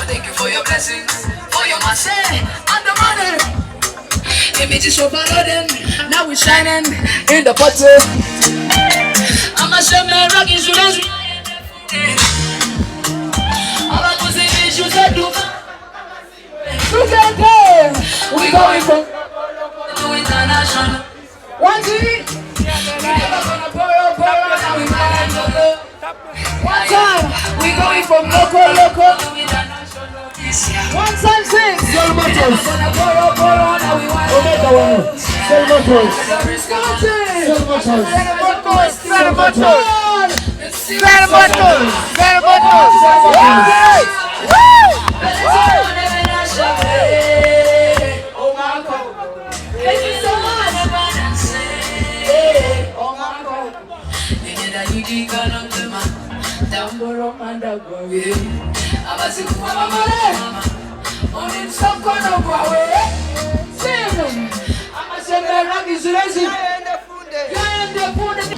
Thank you for your blessings, for your mercy and the money. Images so them, now we shining in the bottle. I'm a shaman, rock insurance. We going from international. One time, we going from local. One time, six.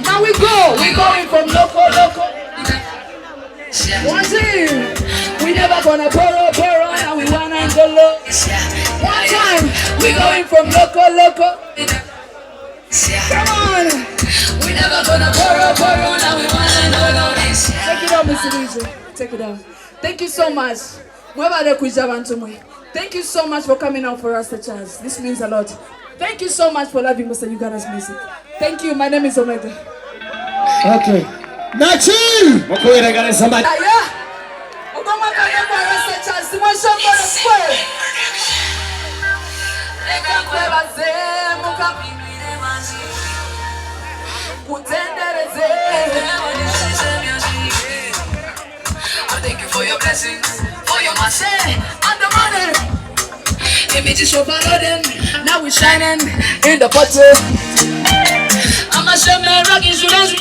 Now we going from local. One team, we never gonna borrow, and we wanna Ankole. One time, we going from local. Come on, we never gonna borrow, now we wanna Ankole. Take it out, Mr. DJ. Take it out. Thank you so much. Thank you so much for coming out for us, the Charz. This means a lot. Thank you so much for loving Western Uganda's music. Thank you. My name is Omega. Okay. Nachi! Mokoyeragane somebody. Thank you for your blessings, for your mercy and the money. Images so them, now we shining in the bottle. I'm a shaman, rock insurance.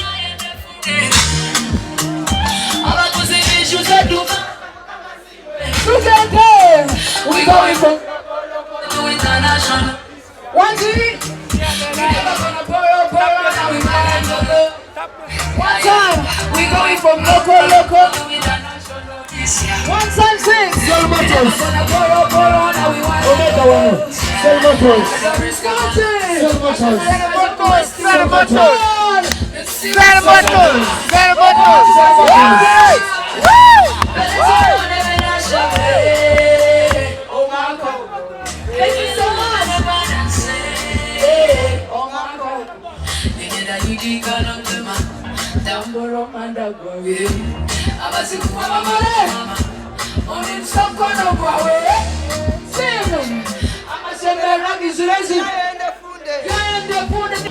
We going from international. One team, we never gonna borrow, now we wanna Ankole. One time, we going from local. One time, six.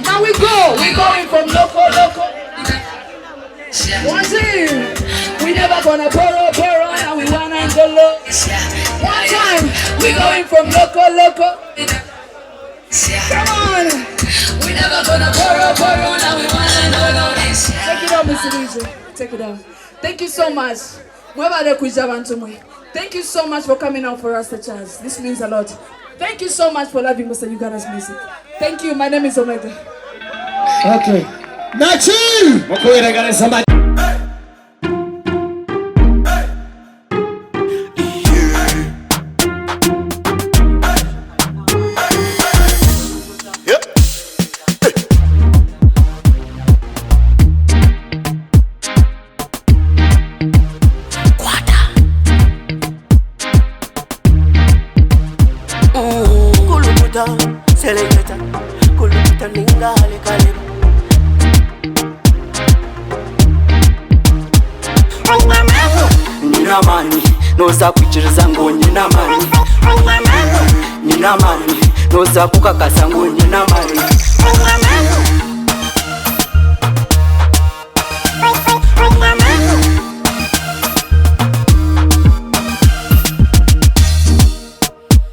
Now we going from local. One team, we never gonna borrow, and we wanna Ankole. One time, we going from local. Come on, we never gonna borrow, now we wanna Ankole. Take it out, Mr. DJ. Take it out. Thank you so much. Thank you so much for coming out for us, the Charz. This means a lot. Thank you so much for loving Western Uganda's music. Thank you. My name is Omega. Okay. Nachi! Mokoyeragane somebody. Selecta, kuluta ningale kale. Nina mani, noza kuchiriza ngo nina mani. Nina mani, noza kukakasa ngo nina mani.